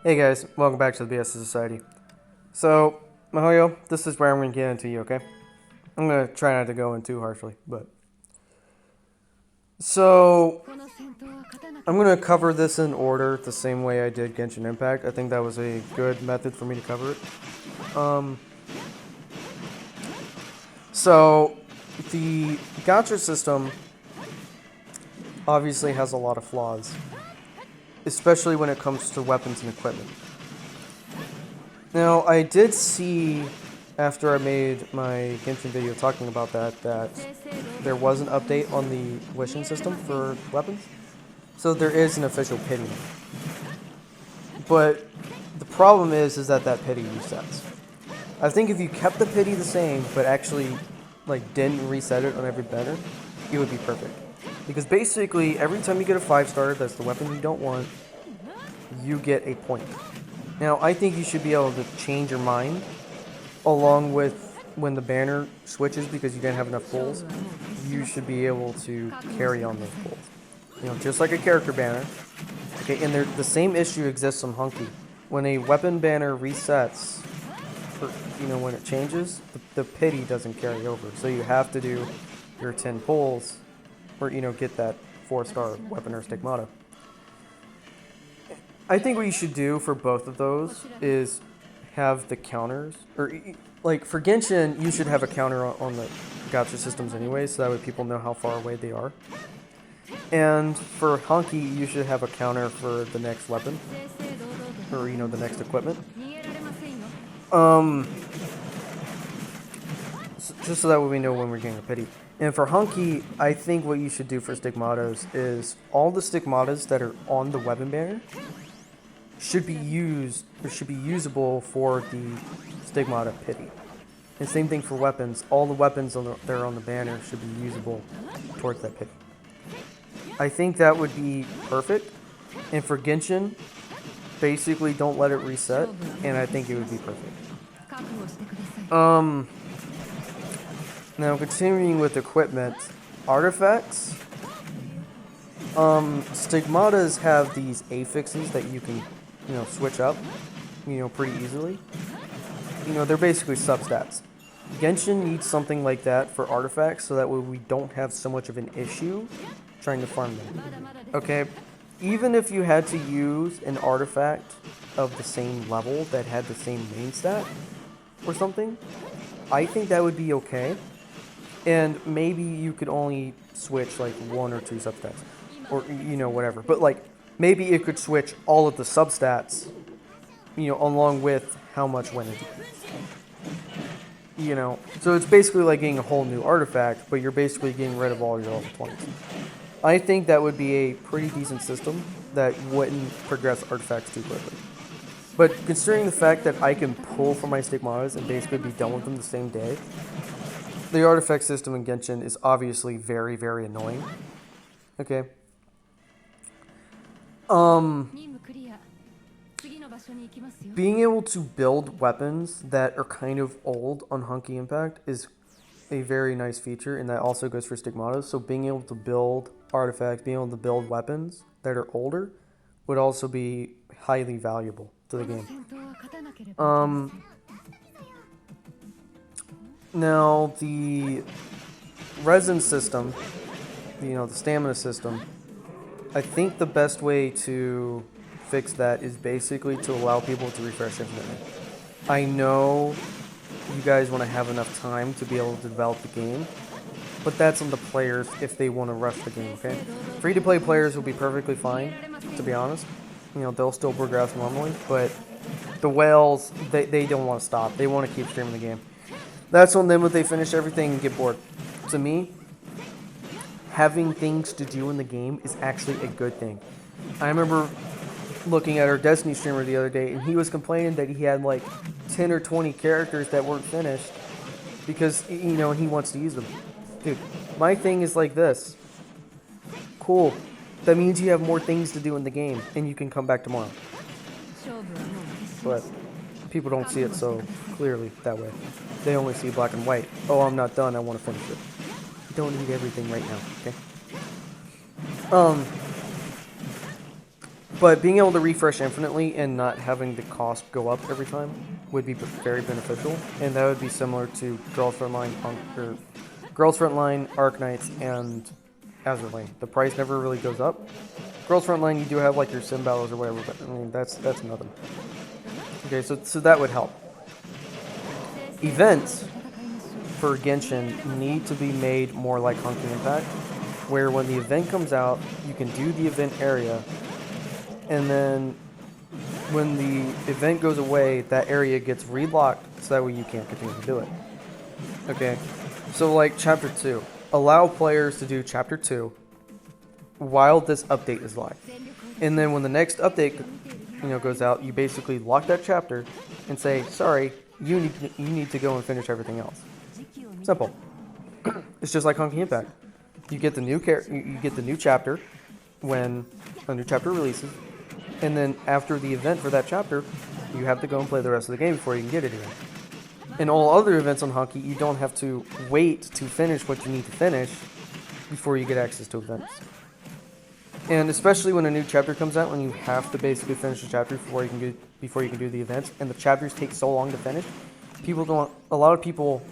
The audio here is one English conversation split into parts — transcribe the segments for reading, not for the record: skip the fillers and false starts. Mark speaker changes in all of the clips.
Speaker 1: Hey guys, welcome back to the theBSofSociety. So, Mihoyo, this is where I'm going to get into you, okay? I'm going to try not to go in too harshly, but... So, I'm going to cover this in order the same way I did Genshin Impact. I think that was a good method for me to cover it. So, the gacha system obviously has a lot of flaws, especially when it comes to weapons and equipment. Now, I did see, after I made my Genshin video talking about that there was an update on the wishing system for weapons. So there is an official pity. But the problem is that pity resets. I think if you kept the pity the same, but actually didn't reset it on every banner, it would be perfect. Because basically, every time you get a 5-star that's the weapon you don't want, you get a point. Now, I think you should be able to change your mind along with when the banner switches because you didn't have enough pulls. You should be able to carry on those pulls. You know, just like a character banner. Okay, and the same issue exists on Hunky. When a weapon banner resets, when it changes, the pity doesn't carry over. So you have to do your 10 pulls or, get that 4-star weapon or stigmata. I think what you should do for both of those is have the counters, or for Genshin, you should have a counter on the gacha systems anyway, so that way people know how far away they are. And for Hunky, you should have a counter for the next weapon, or the next equipment. Just so that way we know when we're getting a pity. And for Hunky, I think what you should do for stigmatas is all the stigmatas that are on the weapon banner should be usable for the stigmata pity. And same thing for weapons. All the weapons that are on the banner should be usable towards that pity. I think that would be perfect. And for Genshin, basically don't let it reset, and I think it would be perfect. Now continuing with equipment, artifacts. Stigmatas have these affixes that you can switch up, pretty easily. They're basically substats. Genshin needs something like that for artifacts so that way we don't have so much of an issue trying to farm them. Okay, even if you had to use an artifact of the same level that had the same main stat or something, I think that would be okay. And maybe you could only switch 1 or 2 substats, or whatever. But maybe it could switch all of the substats, along with how much went into it. So it's basically like getting a whole new artifact, but you're basically getting rid of all your level 20s. I think that would be a pretty decent system that wouldn't progress artifacts too quickly. But considering the fact that I can pull for my stigmatas and basically be done with them the same day, the artifact system in Genshin is obviously very, very annoying. Okay. Being able to build weapons that are kind of old on Hunky Impact is a very nice feature, and that also goes for stigmatas. So being able to build artifacts, being able to build weapons that are older would also be highly valuable to the game. Now the resin system, the stamina system, I think the best way to fix that is basically to allow people to refresh infinitely. I know you guys want to have enough time to be able to develop the game, but that's on the players if they want to rush the game, okay? Free-to-play players will be perfectly fine, to be honest. They'll still progress normally, but the whales, they don't want to stop. They want to keep streaming the game. That's on them if they finish everything and get bored. To me, having things to do in the game is actually a good thing. I remember looking at our Destiny streamer the other day, and he was complaining that he had 10 or 20 characters that weren't finished because, he wants to use them. Dude, my thing is like this. Cool. That means you have more things to do in the game, and you can come back tomorrow. But people don't see it so clearly that way. They only see black and white. Oh, I'm not done. I want to finish it. You don't need everything right now, okay? But being able to refresh infinitely and not having the cost go up every time would be very beneficial, and that would be similar to Girls Frontline, Girls Frontline, Arknights, and Azure Lane. The price never really goes up. Girls Frontline, you do have like your sim battles or whatever, but I mean that's nothing. Okay, so that would help. Events for Genshin need to be made more like Honky Impact, where when the event comes out, you can do the event area, and then when the event goes away, that area gets relocked, so that way you can't continue to do it. Okay, so like Chapter 2. Allow players to do Chapter 2 while this update is live. And then when the next update goes out, you basically lock that chapter and say, sorry, you need to go and finish everything else. Simple. It's just like Honky Impact. You get the new chapter when a new chapter releases, and then after the event for that chapter, you have to go and play the rest of the game before you can get it again. In all other events on Honky, you don't have to wait to finish what you need to finish before you get access to events. And especially when a new chapter comes out, when you have to basically finish the chapter before you can do the events, and the chapters take so long to finish, a lot of people,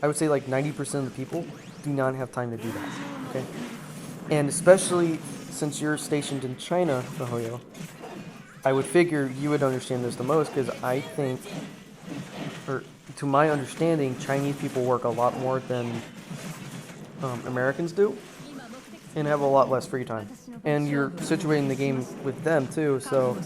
Speaker 1: I would say like 90% of the people, do not have time to do that. Okay, and especially since you're stationed in China, Mihoyo, I would figure you would understand this the most, because I think, or to my understanding, Chinese people work a lot more than Americans do, and have a lot less free time. And you're situating the game with them too, so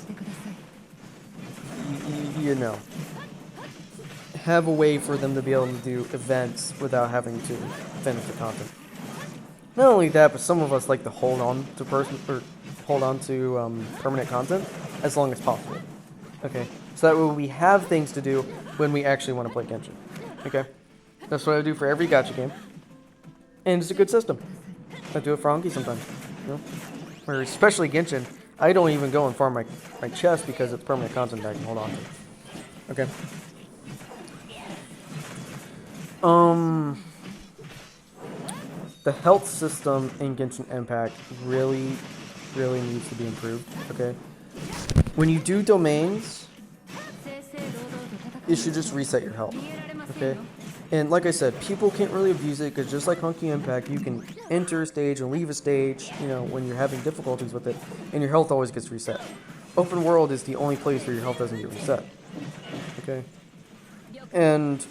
Speaker 1: have a way for them to be able to do events without having to finish the content. Not only that, but some of us like to hold on to permanent content as long as possible. Okay, so that way we have things to do when we actually want to play Genshin. Okay, that's what I do for every gacha game, and it's a good system. I do it for Honky sometimes, or especially Genshin. I don't even go and farm my chest because it's permanent content that I can hold on to. Okay. The health system in Genshin Impact really needs to be improved. Okay. When you do domains, it should just reset your health. Okay. And like I said, people can't really abuse it because just like Honky Impact, you can enter a stage and leave a stage, when you're having difficulties with it, and your health always gets reset. Open World is the only place where your health doesn't get reset. Okay? And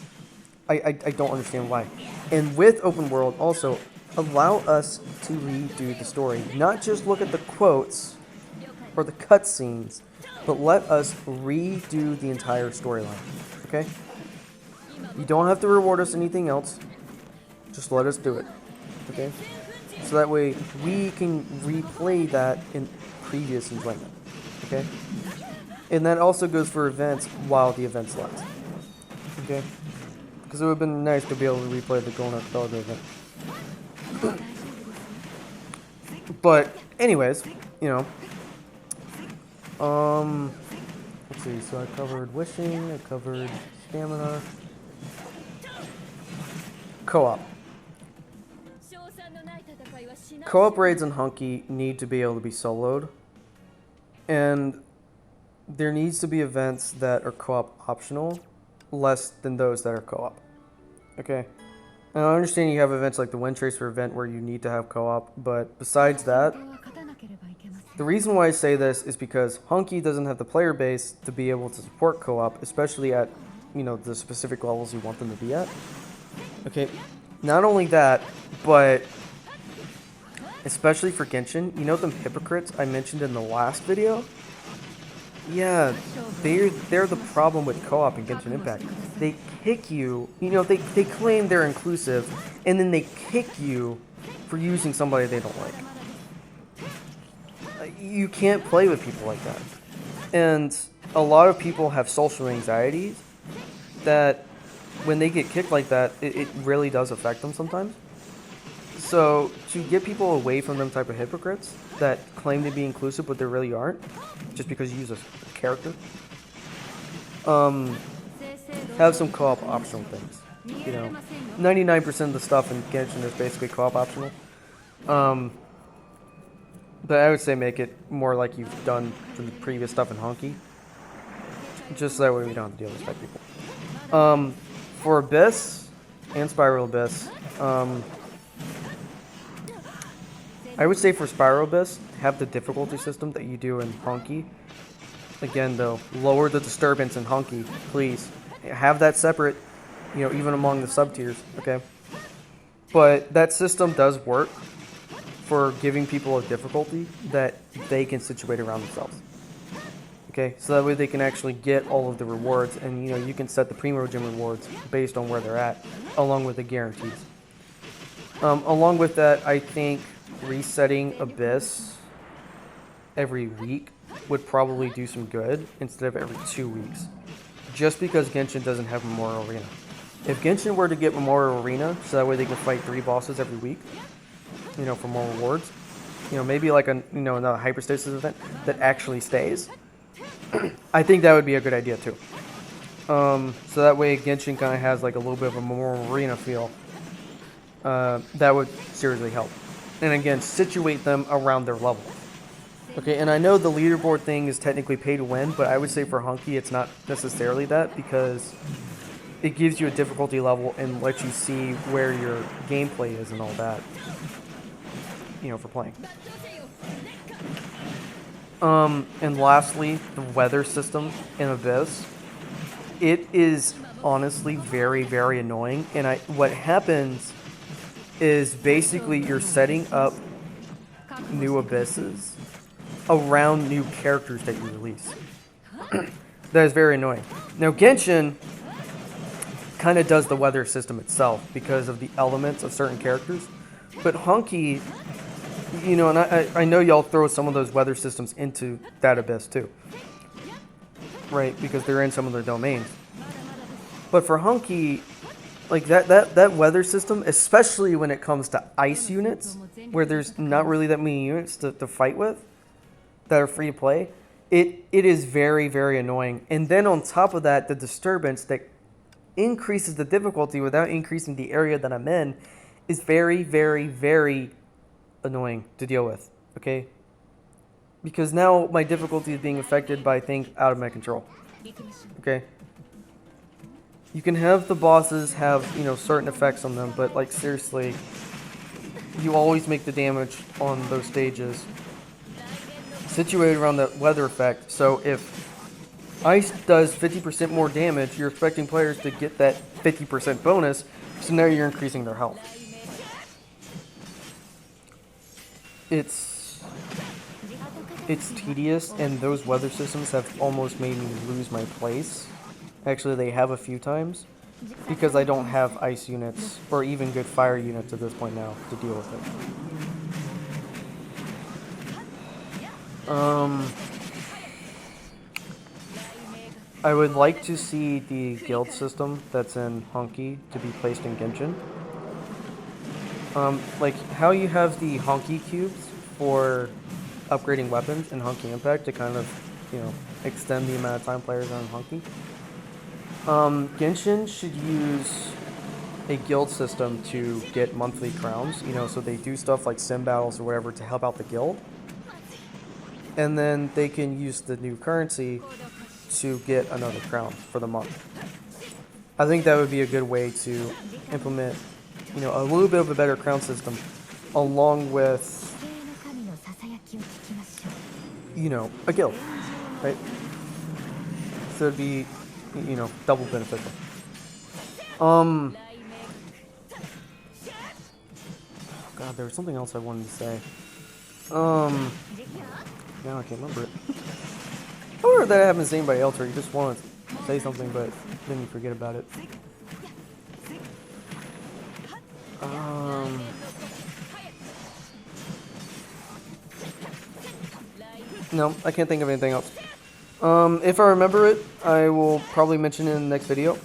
Speaker 1: I don't understand why. And with Open World, also, allow us to redo the story. Not just look at the quotes or the cutscenes, but let us redo the entire storyline. Okay? You don't have to reward us anything else. Just let us do it. Okay? So that way we can replay that in previous enjoyment. Okay? And that also goes for events while the events last. Okay? Because it would have been nice to be able to replay the Golden Archipelago event. But anyways, let's see, so I covered wishing, I covered stamina. Co-op. Co-op raids in Honky need to be able to be soloed. And there needs to be events that are co-op optional, less than those that are co-op. Okay? And I understand you have events like the Wind Tracer event where you need to have co-op, but besides that, the reason why I say this is because Honky doesn't have the player base to be able to support co-op, especially at, the specific levels you want them to be at. Okay, not only that, but especially for Genshin, them hypocrites I mentioned in the last video? Yeah, they're the problem with co-op in Genshin Impact. They kick you, they claim they're inclusive, and then they kick you for using somebody they don't like. You can't play with people like that. And a lot of people have social anxieties that when they get kicked like that, it really does affect them sometimes. So to get people away from them type of hypocrites that claim to be inclusive but they really aren't, just because you use a character, have some co-op optional things. 99% of the stuff in Genshin is basically co-op optional. But I would say make it more like you've done the previous stuff in Honky. Just so that way we don't have to deal with spec people. For Abyss and Spiral Abyss, I would say for Spiral Abyss, have the difficulty system that you do in Honky. Again, though, lower the disturbance in Honky, please. Have that separate, even among the sub-tiers, okay? But that system does work for giving people a difficulty that they can situate around themselves. Okay, so that way they can actually get all of the rewards, and you can set the Primo Gym rewards based on where they're at, along with the guarantees. Along with that, I think resetting Abyss every week would probably do some good instead of every 2 weeks. Just because Genshin doesn't have Memorial Arena. If Genshin were to get Memorial Arena, so that way they can fight 3 bosses every week, for more rewards, maybe like another Hyperstasis event that actually stays, I think that would be a good idea too. So that way Genshin kind of has like a little bit of a Memorial Arena feel. That would seriously help. And again, situate them around their level. Okay, and I know the leaderboard thing is technically pay to win, but I would say for Honky it's not necessarily that, because it gives you a difficulty level and lets you see where your gameplay is and all that, for playing. And lastly, the weather system in Abyss. It is honestly very, very annoying, and what happens is basically you're setting up new abysses around new characters that you release. That is very annoying. Now Genshin kind of does the weather system itself because of the elements of certain characters, but Honky, and I know y'all throw some of those weather systems into that Abyss too, right? Because they're in some of their domains. But for Honky, like that weather system, especially when it comes to ice units, where there's not really that many units to fight with that are free to play, it is very, very annoying. And then on top of that, the disturbance that increases the difficulty without increasing the area that I'm in is very, very, very annoying to deal with, okay? Because now my difficulty is being affected by things out of my control, okay? You can have the bosses have, certain effects on them, but like seriously, you always make the damage on those stages situated around the weather effect. So if ice does 50% more damage, you're expecting players to get that 50% bonus, so now you're increasing their health. It's tedious, and those weather systems have almost made me lose my place. Actually, they have a few times, because I don't have ice units, or even good fire units at this point now, to deal with it. I would like to see the guild system that's in Honky to be placed in Genshin. Like how you have the Honky cubes for upgrading weapons in Honky Impact to kind of, extend the amount of time players are in Honky. Genshin should use a guild system to get monthly crowns, so they do stuff like sim battles or whatever to help out the guild. And then they can use the new currency to get another crown for the month. I think that would be a good way to implement, a little bit of a better crown system, along with, a guild, right? So it'd be, double beneficial. God, there was something else I wanted to say. Now I can't remember it. I wonder if that happens to anybody else, or you just want to say something, but then you forget about it. No, I can't think of anything else. If I remember it, I will probably mention it in the next video.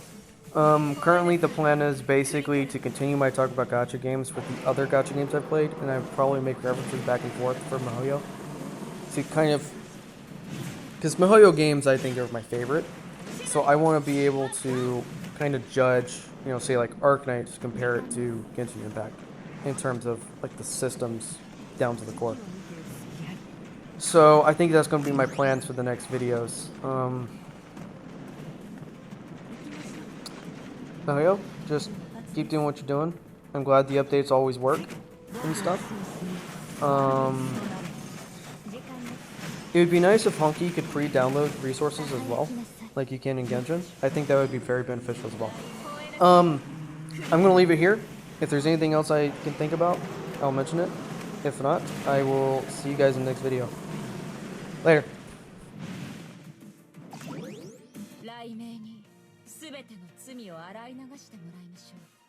Speaker 1: Currently, the plan is basically to continue my talk about gacha games with the other gacha games I've played, and I probably make references back and forth for Mihoyo. To kind of, because Mihoyo games I think are my favorite, so I want to be able to kind of judge, say like Arknights, compare it to Genshin Impact in terms of like the systems down to the core. So I think that's going to be my plans for the next videos. Mihoyo, just keep doing what you're doing. I'm glad the updates always work and stuff. It would be nice if Honky could pre-download resources as well, like you can in Genshin. I think that would be very beneficial as well. I'm going to leave it here. If there's anything else I can think about, I'll mention it. If not, I will see you guys in the next video. Later.
Speaker 2: 雷鳴に全ての罪を洗い流してもらいましょう。